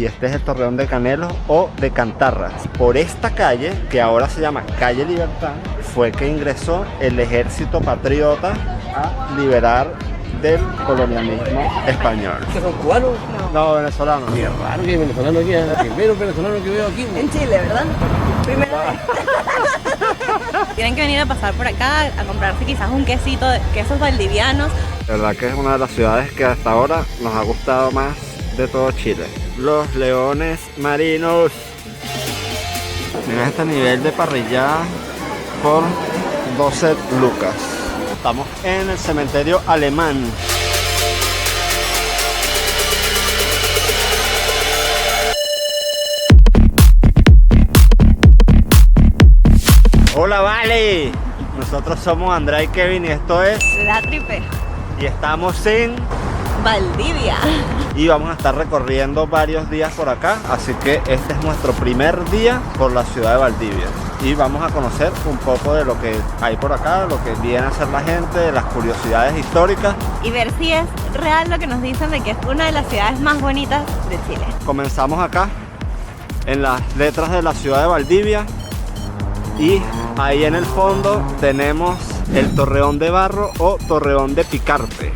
y este es el Torreón de Canelos o de Cantarras. Por esta calle, que ahora se llama Calle Libertad, fue que ingresó el ejército patriota a liberar del colonialismo español. ¿Ustedes son cubanos? No, venezolano. Qué raro que venezolano aquí, es el primero venezolano que veo aquí. En Chile, ¿verdad? Primera vez. Tienen que venir a pasar por acá a comprarse quizás un quesito, quesos valdivianos. La verdad que es una de las ciudades que hasta ahora nos ha gustado más de todo Chile. Los leones marinos. Miren este nivel de parrillada por 12 lucas. Estamos en el cementerio alemán. Hola, vale. Nosotros somos Andrea y Kevin y esto es La Tripe. Y estamos en Valdivia. Y vamos a estar recorriendo varios días por acá, así que este es nuestro primer día por la ciudad de Valdivia y vamos a conocer un poco de lo que hay por acá, lo que viene a hacer la gente, de las curiosidades históricas Y ver si es real lo que nos dicen de que es una de las ciudades más bonitas de Chile. Comenzamos acá en las letras de la ciudad de Valdivia y ahí en el fondo tenemos el Torreón de Barro o Torreón de Picarte.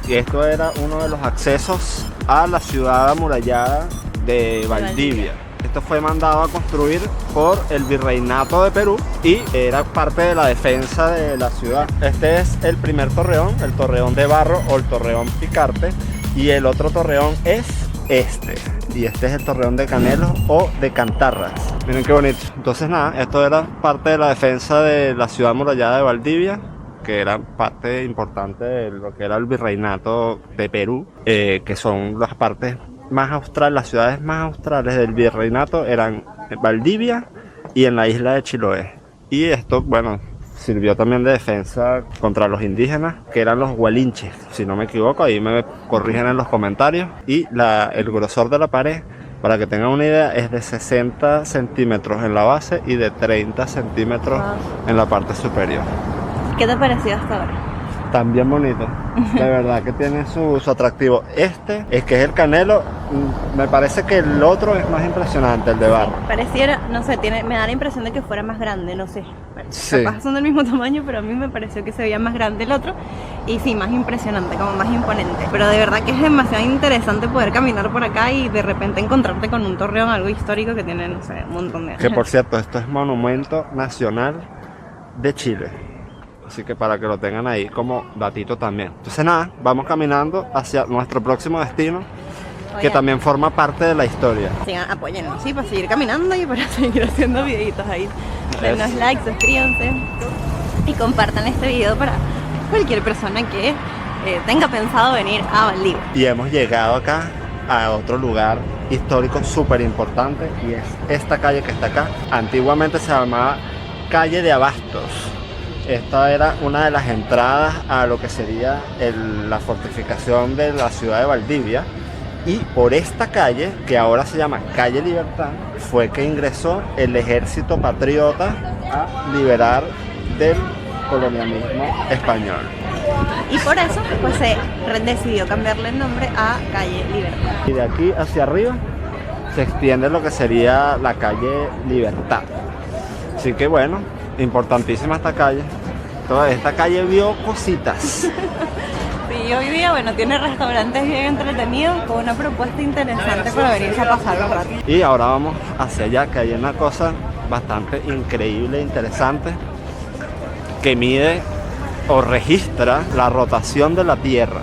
Y esto era uno de los accesos a la ciudad amurallada de Valdivia. Esto fue mandado a construir por el Virreinato de Perú y era parte de la defensa de la ciudad. Este es el primer torreón, el Torreón de Barro o el Torreón Picarte, y el otro torreón es este. Y este es el Torreón de Canelos o de Cantarras. Miren qué bonito. Entonces nada, esto era parte de la defensa de la ciudad amurallada de Valdivia, que era parte importante de lo que era el Virreinato de Perú, que son las partes más australes, las ciudades más australes del Virreinato eran Valdivia y en la isla de Chiloé. Y esto, bueno, sirvió también de defensa contra los indígenas, que eran los hualinches, si no me equivoco, ahí me corrigen en los comentarios. Y el grosor de la pared, para que tengan una idea, es de 60 centímetros en la base y de 30 centímetros en la parte superior. ¿Qué te ha parecido hasta ahora? También bonito, de verdad que tiene su atractivo. Este es que es el Canelo, me parece que el otro es más impresionante, el de Barro. Pareciera, no sé, me da la impresión de que fuera más grande, no sé. Sí. Capaz son del mismo tamaño, pero a mí me pareció que se veía más grande el otro. Y sí, más impresionante, como más imponente. Pero de verdad que es demasiado interesante poder caminar por acá y de repente encontrarte con un torreón, algo histórico que tiene, no sé, un montón de años. Que por cierto, esto es Monumento Nacional de Chile. Así que para que lo tengan ahí como datito también. Entonces nada, vamos caminando hacia nuestro próximo destino, que también forma parte de la historia. Sigan, apóyennos, sí, para seguir caminando y para seguir haciendo videitos ahí. Denos like, suscríbanse y compartan este video para cualquier persona que tenga pensado venir a Valdivia. Y hemos llegado acá a otro lugar histórico súper importante y es esta calle que está acá. Antiguamente se llamaba Calle de Abastos. Esta era una de las entradas a lo que sería la fortificación de la ciudad de Valdivia. Y por esta calle, que ahora se llama Calle Libertad, fue que ingresó el ejército patriota a liberar del colonialismo español. Y por eso pues se decidió cambiarle el nombre a Calle Libertad. Y de aquí hacia arriba se extiende lo que sería la calle Libertad. Así que bueno, importantísima esta calle. Toda esta calle vio cositas. Sí, hoy día, bueno, tiene restaurantes bien entretenidos con una propuesta interesante para venirse a pasar un rato. Y ahora vamos hacia allá, que hay una cosa bastante increíble e interesante que mide o registra la rotación de la Tierra.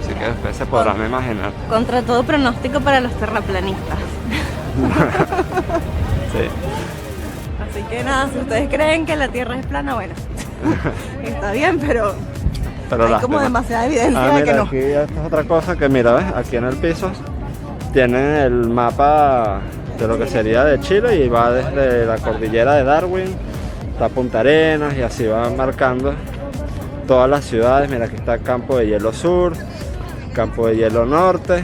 Así que después se podrán imaginar. Contra todo pronóstico para los terraplanistas. Sí. Así que nada, si ustedes creen que la Tierra es plana, bueno, está bien, pero hay lástima. como demasiada evidencia de mira, que no. Aquí esta es otra cosa que mira, ¿ves? Aquí en el piso tienen el mapa de lo que sería de Chile y va desde la cordillera de Darwin hasta Punta Arenas y así va marcando todas las ciudades. Mira, aquí está Campo de Hielo Sur, Campo de Hielo Norte,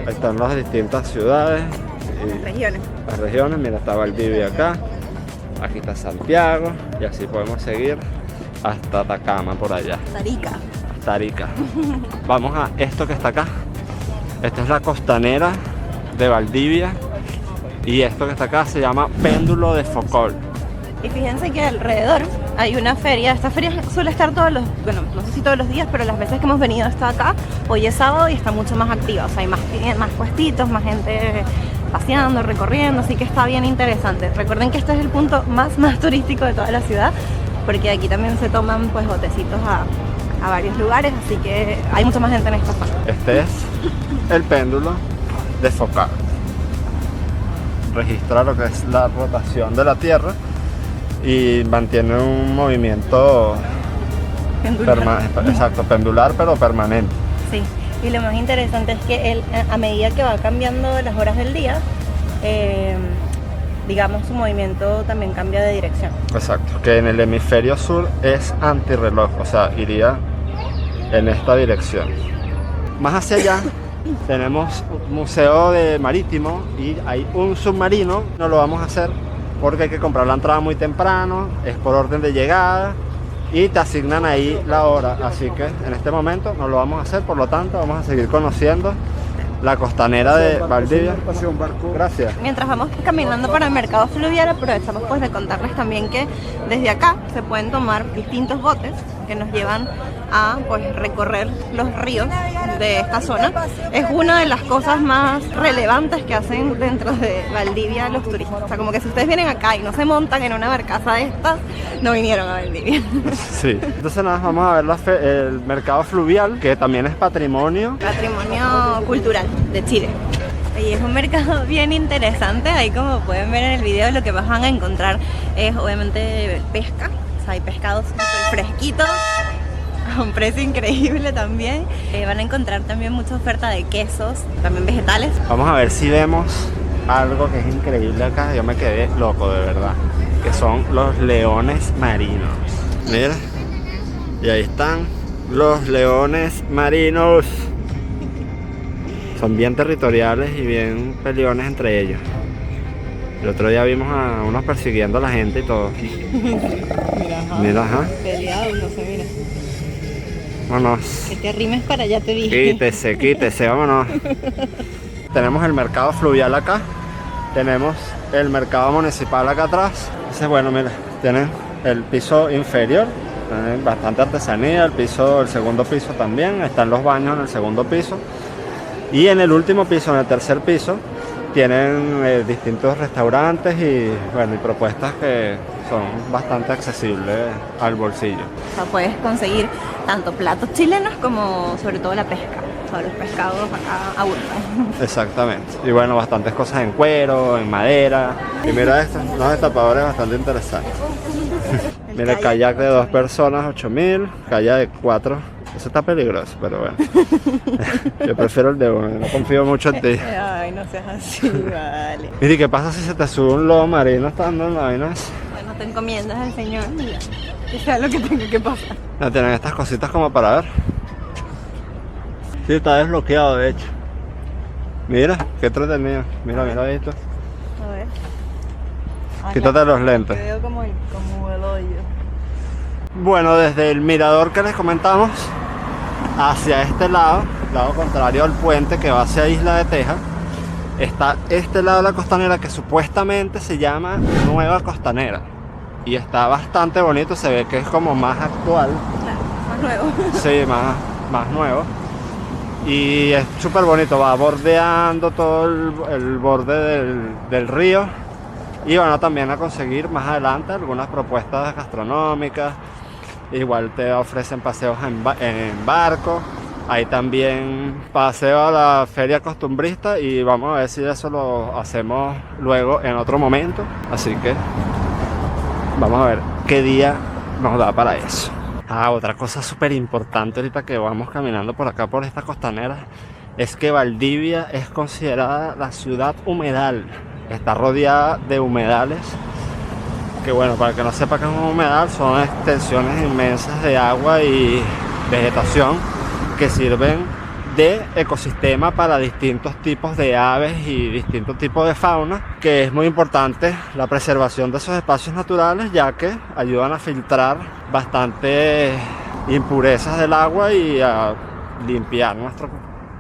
ahí están las distintas ciudades y Regiones. las regiones. Mira, está Valdivia acá, aquí está Santiago y así podemos seguir hasta Atacama por allá. Arica. Vamos a esto que está acá. Esta es la costanera de Valdivia. Y esto que está acá se llama Péndulo de Focol. Y fíjense que alrededor hay una feria. Esta feria suele estar todos los, bueno, no sé si todos los días, pero las veces que hemos venido está acá. Hoy es sábado y está mucho más activa. O sea, hay más puestitos, más gente paseando, recorriendo, así que está bien interesante. Recuerden que este es el punto más turístico de toda la ciudad, porque aquí también se toman pues botecitos a varios lugares, así que hay mucha más gente en esta zona. Este es el péndulo de Focal. Registra lo que es la rotación de la Tierra y mantiene un movimiento pendular, pero permanente. Sí, y lo más interesante es que él, a medida que va cambiando las horas del día, digamos, su movimiento también cambia de dirección. Exacto, que en el hemisferio sur es antirreloj, o sea, iría en esta dirección. Más hacia allá tenemos un museo marítimo y hay un submarino. No lo vamos a hacer porque hay que comprar la entrada muy temprano, es por orden de llegada y te asignan ahí la hora, así que en este momento no lo vamos a hacer, por lo tanto vamos a seguir conociendo la costanera de Valdivia. Gracias. Mientras vamos caminando para el mercado fluvial, aprovechamos pues de contarles también que desde acá se pueden tomar distintos botes que nos llevan a pues recorrer los ríos de esta zona. Es una de las cosas más relevantes que hacen dentro de Valdivia los turistas. O sea, como que si ustedes vienen acá y no se montan en una barcaza de estas, no vinieron a Valdivia. Sí. Entonces nada, vamos a ver el mercado fluvial, que también es patrimonio cultural de Chile. Y es un mercado bien interesante. Ahí, como pueden ver en el video, lo que más van a encontrar es obviamente pesca. O sea, hay pescados súper fresquitos a un precio increíble también. Van a encontrar también mucha oferta de quesos, también vegetales. Vamos a ver si vemos algo que es increíble acá. Yo me quedé loco, de verdad, que son los leones marinos. Mira, y ahí están los leones marinos. Son bien territoriales y bien peleones entre ellos. El otro día vimos a unos persiguiendo a la gente y todo. Mira, ajá. Peleados, no sé, mira. Vámonos. Que te arrimes para allá, te dije. Quítese, vámonos. Tenemos el mercado fluvial acá. Tenemos el mercado municipal acá atrás. Entonces, bueno, mira, tienen el piso inferior. Tienen bastante artesanía. El segundo piso también. Están los baños en el segundo piso. Y en el último piso, en el tercer piso, tienen distintos restaurantes y, bueno, y propuestas que son bastante accesibles al bolsillo. O sea, puedes conseguir tanto platos chilenos como sobre todo la pesca. O sea, los pescados acá abundan. Exactamente. Y bueno, bastantes cosas en cuero, en madera. Y mira estos, unos destapadores bastante interesantes. Mira, el kayak de 2 personas, 8.000. Kayak de 4. Eso está peligroso, pero bueno. Yo prefiero el de 1, no confío mucho en ti. Ay, no seas así, vale. ¿Y qué pasa si se te sube un lobo marino estando en la vaina? Bueno, te encomiendas al Señor, mira, que sea lo que tenga que pasar. No, tienen estas cositas como para ver. Sí, está desbloqueado, de hecho. Mira, qué entretenido. Mira esto. A ver. Quítate los lentes. Veo como el hoyo. Bueno, desde el mirador que les comentamos, hacia este lado contrario al puente que va hacia Isla de Teja, está este lado de la costanera que supuestamente se llama Nueva Costanera. Y está bastante bonito, se ve que es como más actual. Claro, más nuevo. Sí, más nuevo. Y es súper bonito, va bordeando todo el borde del río. Y van también a conseguir más adelante algunas propuestas gastronómicas. Igual te ofrecen paseos en barco. Hay también paseo a la feria costumbrista y vamos a ver si eso lo hacemos luego en otro momento. Así que vamos a ver qué día nos da para eso. Otra cosa súper importante ahorita que vamos caminando por acá por esta costanera es que Valdivia es considerada la ciudad humedal. Está rodeada de humedales. Que bueno, para el que no sepa qué es un humedal, son extensiones inmensas de agua y vegetación que sirven de ecosistema para distintos tipos de aves y distintos tipos de fauna, que es muy importante la preservación de esos espacios naturales, ya que ayudan a filtrar bastantes impurezas del agua y a limpiar nuestro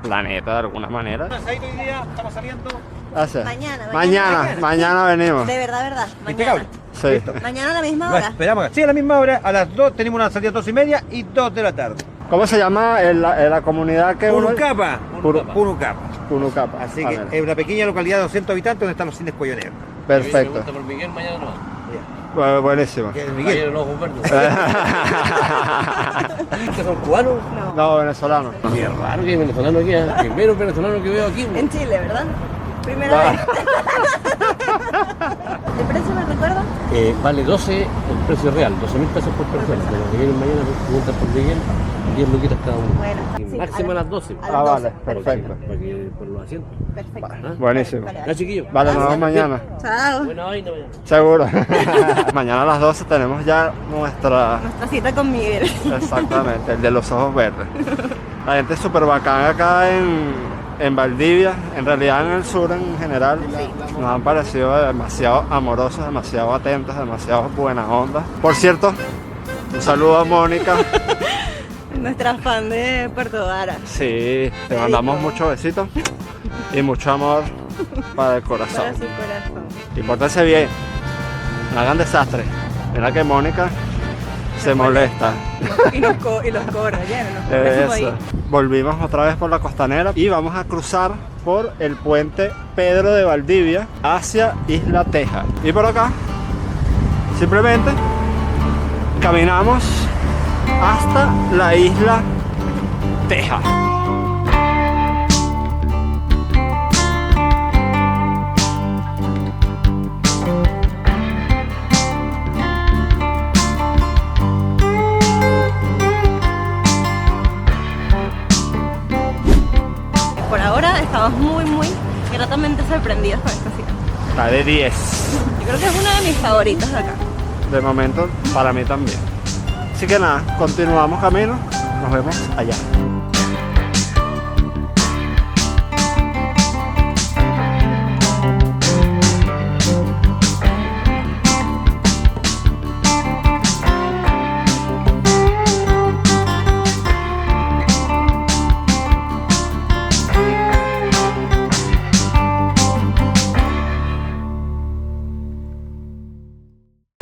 planeta de alguna manera. Hoy día estamos saliendo. Gracias. Mañana. Mañana venimos. De verdad. Impecable. Sí. Mañana a la misma Lo hora. esperamos. Sí, a la misma hora, a las 2 tenemos una salida 2:30 y 2 de la tarde. ¿Cómo se llama la comunidad que uno? Punucapa. Punucapa. Punukapa. Así A que ver. es una pequeña localidad de 200 habitantes donde están los cines Cuello Negro. Perfecto. Por Miguel mañana no. Buenísimo. Que es Ayer Miguel. los ojos verdes. ¿Ustedes son cubanos? No. No, venezolano. Qué raro que hay venezolano aquí. Primero venezolano que veo aquí. En Chile, ¿verdad? Primera vez. ¿El precio me recuerda? Vale 12 el precio real, 12.000 pesos por persona. Pero que vienen mañana, preguntas por Miguel, 10 luquitas cada uno. Bueno, Y sí, máximo a las 12. a las Ah, 12, vale, perfecto. Para que por los asientos. Perfecto. Buenísimo. Vale, ¿Ya, chiquillos? Vale, nos vemos mañana. Chao. Buena vaina mañana. Seguro. Mañana a las 12 tenemos ya nuestra... Nuestra cita con Miguel. Exactamente, el de los ojos verdes. La gente es súper bacana acá en Valdivia, en realidad en el sur en general. Nos han parecido demasiado amorosos, demasiado atentos, demasiado buena onda. Por cierto, un saludo a Mónica. Nuestra fan de Puerto Vara. Sí, te mandamos muchos besitos y mucho amor para el corazón. Para su corazón. Y pórtense bien, no hagan desastre. Mira que Mónica se molesta. Y los cobra, ya, nos cobramos ahí. Eso. Volvimos otra vez por la costanera y vamos a cruzar por el puente Pedro de Valdivia hacia Isla Teja. Y por acá, simplemente caminamos hasta la Isla Teja. Por ahora estamos muy gratamente sorprendidos con esta cita. Está de 10. Yo creo que es una de mis favoritas de acá. De momento, para mí también. Así que nada, continuamos camino. Nos vemos allá.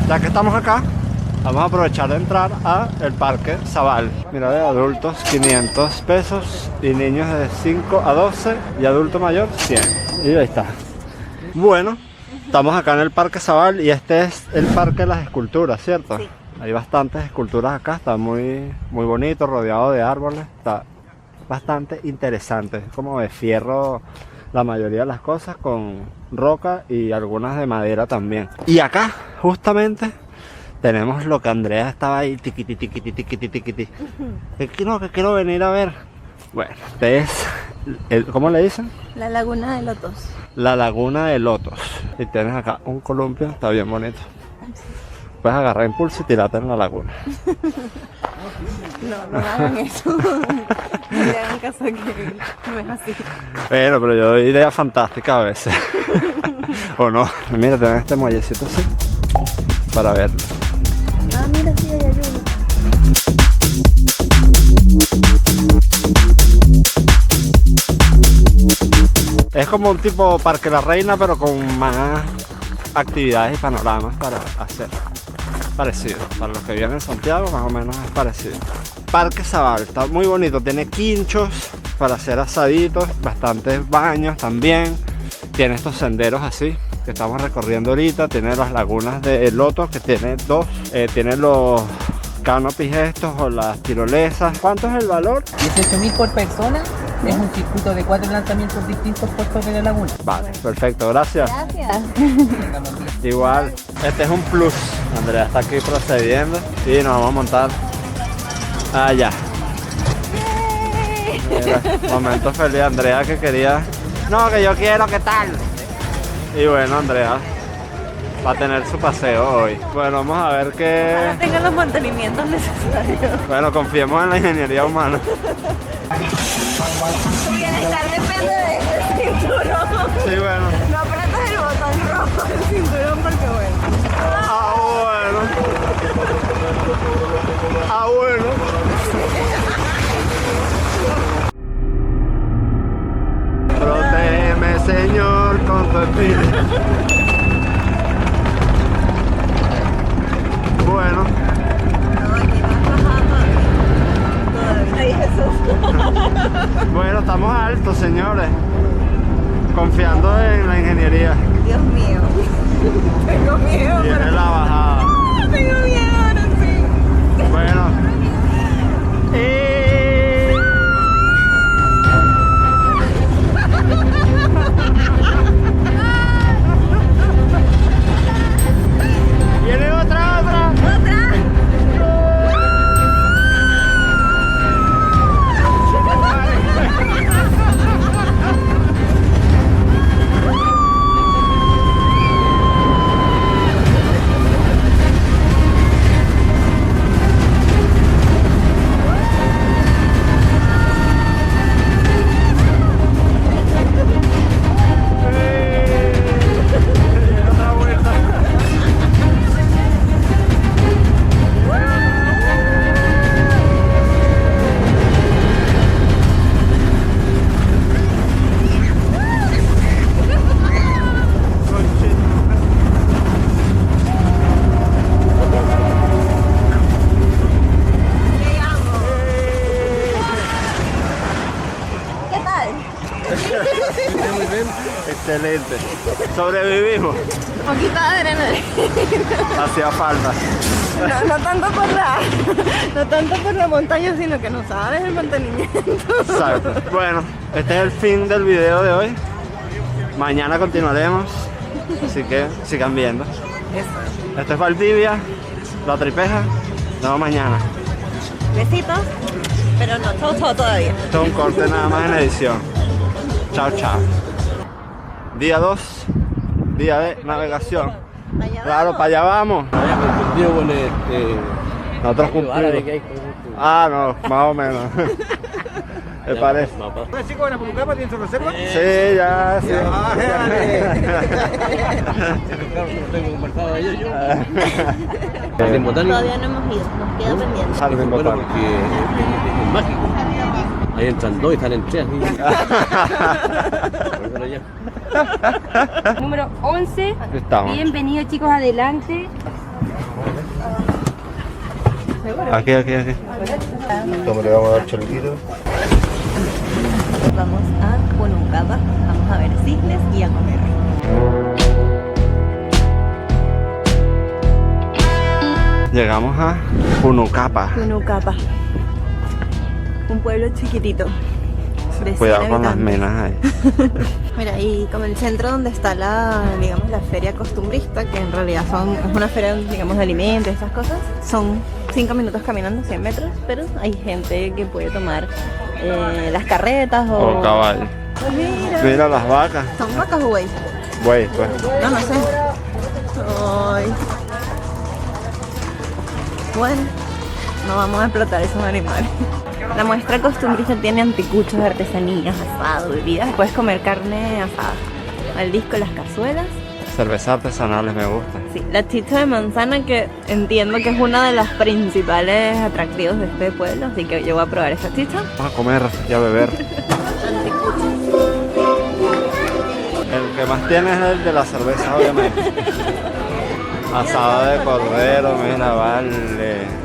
Ya que estamos acá, vamos a aprovechar de entrar a el Parque Zabal. Mira, de adultos 500 pesos y niños de 5 a 12 y adulto mayor 100. Y ahí está. Bueno, estamos acá en el Parque Zabal y este es el Parque de las Esculturas, ¿cierto? Sí. Hay bastantes esculturas acá, está muy bonito, rodeado de árboles, está bastante interesante. Es como de fierro la mayoría de las cosas, con roca y algunas de madera también. Y acá, justamente, tenemos lo que Andrea estaba ahí, tiquiti. Que quiero venir a ver. Bueno, este es, ¿cómo le dicen? La Laguna de Lotos. La Laguna de Lotos. Y tienes acá un columpio, está bien bonito. Puedes agarrar impulso y tirarte en la laguna. No hagan eso. No le hagan caso que no es así. Pero yo doy ideas fantásticas a veces. O no. Mira, tenés este muellecito así para verlo. Ah, mira, sí, hay ayuda. Es como un tipo Parque La Reina, pero con más actividades y panoramas para hacer. Parecido. Para los que viven en Santiago, más o menos es parecido. Parque Zabal, está muy bonito. Tiene quinchos para hacer asaditos, bastantes baños también. Tiene estos senderos así que estamos recorriendo ahorita. Tiene las lagunas de Lotos, que tiene dos. Tiene los canopies estos o las tirolesas. ¿Cuánto es el valor? 18.000 por persona. Es un circuito de 4 lanzamientos distintos por sobre la laguna. Vale, perfecto, gracias. Gracias. Igual, este es un plus. Andrea está aquí procediendo y nos vamos a montar allá. Mira, momento feliz. Andrea que quería... No, que yo quiero, ¿qué tal? Y bueno, Andrea va a tener su paseo hoy. Bueno, vamos a ver qué... Ahora tengan los mantenimientos necesarios. Bueno, confiemos en la ingeniería humana. Bienestar depende del cinturón. Sí, bueno. No apretas el botón rojo del cinturón porque bueno. Ah, bueno. Ah, bueno. muerto de envidia. Bueno. Bueno, estamos altos, señores. Confiando en la ingeniería. Dios mío. Tengo miedo. Viene la bajada. Tengo miedo, ahora sí. Bueno. Viene otra. Excelente. Sobrevivimos. Poquita de adrenalina. Hacía falta. No tanto por la montaña, sino que no sabes el mantenimiento. Exacto. Bueno, este es el fin del video de hoy. Mañana continuaremos. Así que sigan viendo. Esto es Valdivia, La Tripeja. Nos vemos mañana. Besitos, pero no, chau todavía. Esto es un corte nada más en edición. Chao, chao. Día 2, día de navegación. Claro, para allá vamos. Había confundido con Nosotros el árabe que cumplimos. hay con Ah, no, más o menos. Me parece. ¿Los chicos de la Punucapa tienen su reserva? Sí, ya, sí. tengo conversado ayer yo. Jardín botánico. Todavía no hemos ido, nos queda pendiente. Jardín Bueno, botánico. porque es mágico. Ahí entran dos y salen tres. Por eso lo llamo. Número 11. Estamos. Bienvenidos, chicos, adelante. Aquí. ¿Cómo le vamos a dar chorrito? Vamos a Punucapa, vamos a ver cisnes y a comer. Llegamos a Punucapa. Punucapa, un pueblo chiquitito. de 100 Cuidado con las habitantes. minas ahí. Mira, y como el centro donde está digamos, la feria costumbrista, que en realidad es una feria, digamos, de alimentos, esas cosas, son 5 minutos caminando, 100 metros, pero hay gente que puede tomar las carretas o... O caballo. Mira las vacas. ¿Son vacas o güey? Güey, pues. No sé. Ay. Bueno, no vamos a explotar esos animales. La muestra costumbrista tiene anticuchos, artesanías, asado, bebidas. Puedes comer carne asada, al disco, las cazuelas. Cervezas artesanales me gusta. Sí, la chicha de manzana, que entiendo que es una de las principales atractivos de este pueblo, así que yo voy a probar esa chicha. Vamos a comer y a beber. El que más tiene es el de la cerveza, obviamente. Asada de cordero, mira, vale.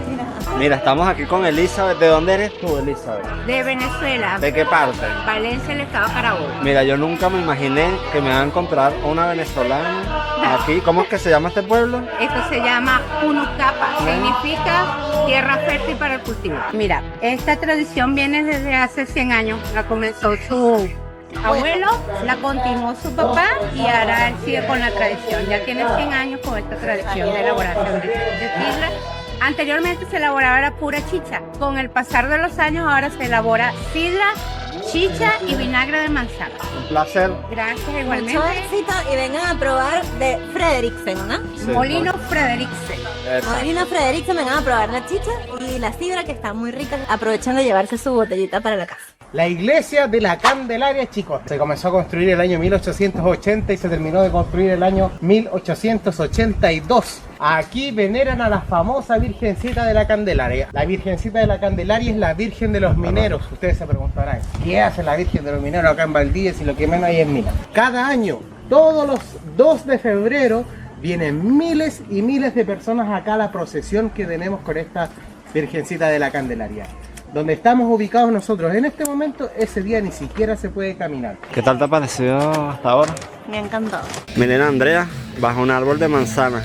Mira, estamos aquí con Elizabeth. ¿De dónde eres tú, Elizabeth? De Venezuela, ¿De qué parte? Valencia, el estado Carabobo. Mira, yo nunca me imaginé que me iban a encontrar una venezolana aquí. ¿Cómo es que se llama este pueblo? Esto se llama Punucapa, significa tierra fértil para el cultivo. Mira, esta tradición viene desde hace 100 años, la comenzó su abuelo, la continuó su papá y ahora él sigue con la tradición. Ya tiene 100 años con esta tradición de elaboración de sidra. Anteriormente se elaboraba la pura chicha. Con el pasar de los años ahora se elabora sidra, chicha y vinagre de manzana. Un placer. Gracias Mucho igualmente. éxito y vengan a probar de Frederiksen, ¿no? Sí, Molino Frederiksen. Marina Frederiksen, vengan a probar la chicha y la sidra, que está muy rica. Aprovechen de llevarse su botellita para la casa. La iglesia de la Candelaria, chicos, se comenzó a construir el año 1880 y se terminó de construir el año 1882. Aquí veneran a la famosa Virgencita de la Candelaria. La Virgencita de la Candelaria es la Virgen de los Mineros. Ustedes se preguntarán, ¿qué hace la Virgen de los Mineros acá en Valdivia si lo que menos hay es mina? Cada año todos los 2 de febrero vienen miles y miles de personas acá a la procesión que tenemos con esta Virgencita de la Candelaria. Donde estamos ubicados nosotros en este momento, ese día ni siquiera se puede caminar. ¿Qué tal te ha parecido hasta ahora? Me ha encantado. Miren a Andrea bajo un árbol de manzanas.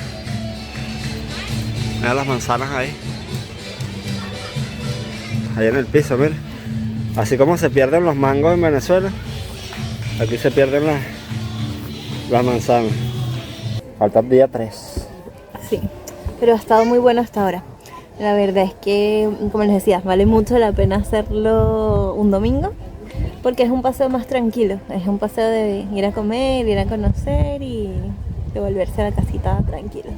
Mira las manzanas ahí. Ahí en el piso, miren. Así como se pierden los mangos en Venezuela, aquí se pierden las manzanas. Falta el día 3. Sí, pero ha estado muy bueno hasta ahora. La verdad es que, como les decía, vale mucho la pena hacerlo un domingo, porque es un paseo más tranquilo. Es un paseo de ir a comer, ir a conocer y devolverse a la casita tranquilos.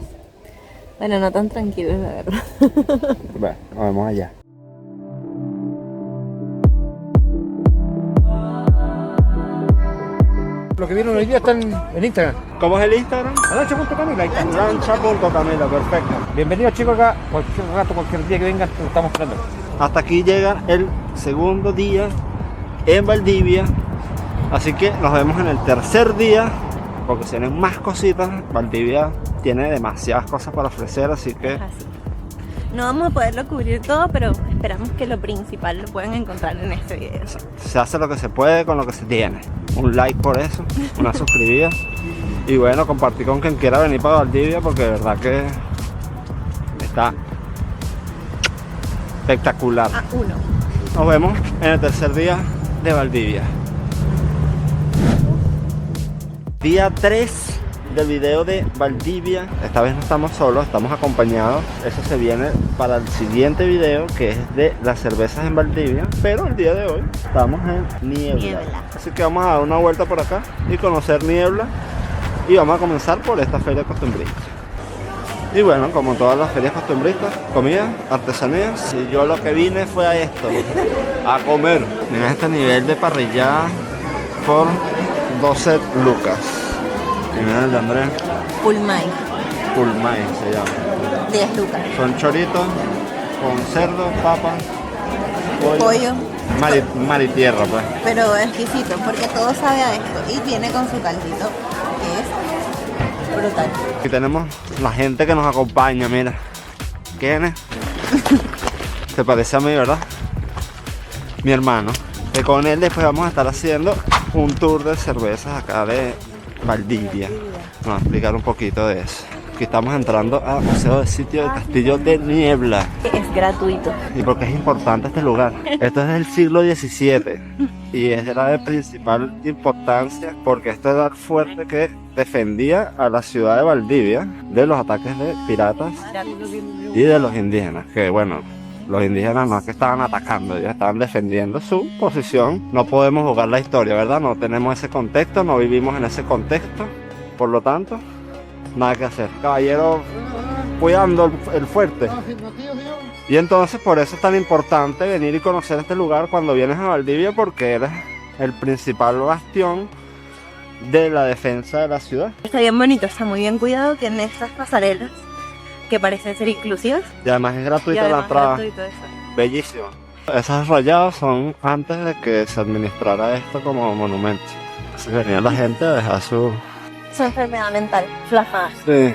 Bueno, no tan tranquilos, la verdad. Bueno, nos vemos allá. Lo que vieron hoy día están en Instagram. ¿Cómo es el Instagram? Alancha.camila, ahí está. Lancha.camila, perfecto. Bienvenidos chicos acá, cualquier rato, cualquier día que vengan, lo estamos esperando. Hasta aquí llega el segundo día en Valdivia. Así que nos vemos en el tercer día, porque si tienen más cositas. Valdivia tiene demasiadas cosas para ofrecer, así que Así. No vamos a poderlo cubrir todo, pero esperamos que lo principal lo puedan encontrar en este video. se hace lo que se puede con lo que se tiene. Un like por eso, una suscribida. Y bueno, compartir con quien quiera venir para Valdivia, porque de verdad que está espectacular. A uno. Nos vemos en el tercer día de Valdivia. Día 3 del video de Valdivia. Esta vez no estamos solos, estamos acompañados. Eso se viene para el siguiente video, que es de las cervezas en Valdivia. Pero el día de hoy estamos en Niebla. Así que vamos a dar una vuelta por acá y conocer Niebla. Y vamos a comenzar por esta feria costumbrista. Y bueno, como todas las ferias costumbristas, comida, artesanías. Y yo lo que vine fue a esto, a comer. Miren este nivel de parrillada por 12 lucas. Y miren el de Andrea, Pulmay, pulmay se llama. 10 lucas. Son choritos con cerdo, papa, Pollo. Maritierra, pues. Pero exquisito, porque todo sabe a esto. Y viene con su caldito, que es brutal. Aquí tenemos la gente que nos acompaña, mira. ¿Quién es? Se parece a mí, ¿verdad? Mi hermano. Que con él después vamos a estar haciendo un tour de cervezas acá de Valdivia. Nos va a explicar un poquito de eso. Aquí estamos entrando al Museo del Sitio del Castillo de Niebla. Es gratuito. ¿Y por qué es importante este lugar? Esto es del siglo XVII y era de principal importancia porque esto era el fuerte que defendía a la ciudad de Valdivia de los ataques de piratas y de los indígenas. Que bueno, los indígenas no es que estaban atacando, ellos estaban defendiendo su posición. No podemos jugar la historia, ¿verdad? No tenemos ese contexto, no vivimos en ese contexto. Por lo tanto, nada que hacer. Caballero cuidando el fuerte. Y entonces por eso es tan importante venir y conocer este lugar cuando vienes a Valdivia, porque era el principal bastión de la defensa de la ciudad. Está bien bonito, está muy bien cuidado, tiene estas pasarelas que parecen ser inclusivas. Y además es Y gratuita la además entrada. gratuito eso. Bellísimo. Esos rayados son antes de que se administrara esto como monumento. Así que venía la gente a dejar su... Su enfermedad mental, plasmada. Sí.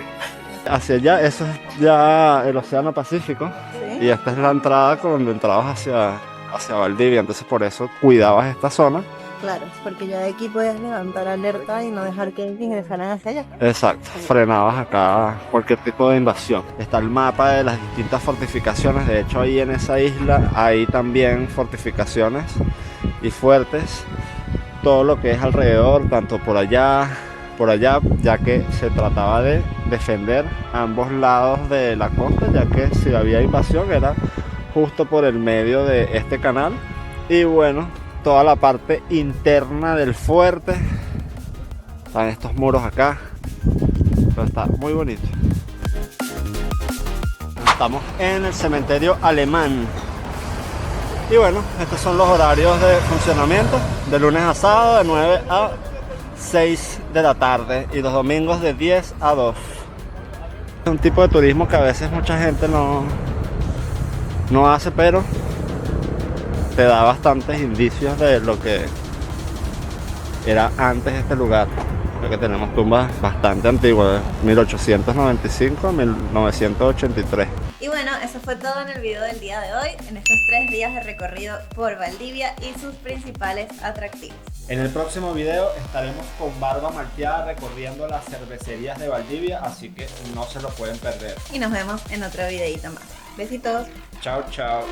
Hacia allá, eso es ya el Océano Pacífico. ¿Sí? Y esta es la entrada cuando entrabas hacia Valdivia. Entonces por eso cuidabas esta zona. Claro, porque ya de aquí puedes levantar alerta y no dejar que ingresaran hacia allá. Exacto, frenabas acá cualquier tipo de invasión. Está el mapa de las distintas fortificaciones. De hecho, ahí en esa isla hay también fortificaciones y fuertes. Todo lo que es alrededor, tanto por allá, ya que se trataba de defender ambos lados de la costa, ya que si había invasión era justo por el medio de este canal. Y bueno, toda la parte interna del fuerte, están estos muros acá, pero está muy bonito. Estamos en el cementerio alemán. Y bueno, estos son los horarios de funcionamiento, de lunes a sábado de 9 a 6 de la tarde y los domingos de 10 a 2. Es un tipo de turismo que a veces mucha gente no hace, pero te da bastantes indicios de lo que era antes de este lugar. Creo que tenemos tumbas bastante antiguas, 1895 a 1983. Y bueno, eso fue todo en el video del día de hoy, en estos 3 días de recorrido por Valdivia y sus principales atractivos. En el próximo video estaremos con Barba Malteada recorriendo las cervecerías de Valdivia, así que no se lo pueden perder. Y nos vemos en otro videito más. Besitos. Chao, chao.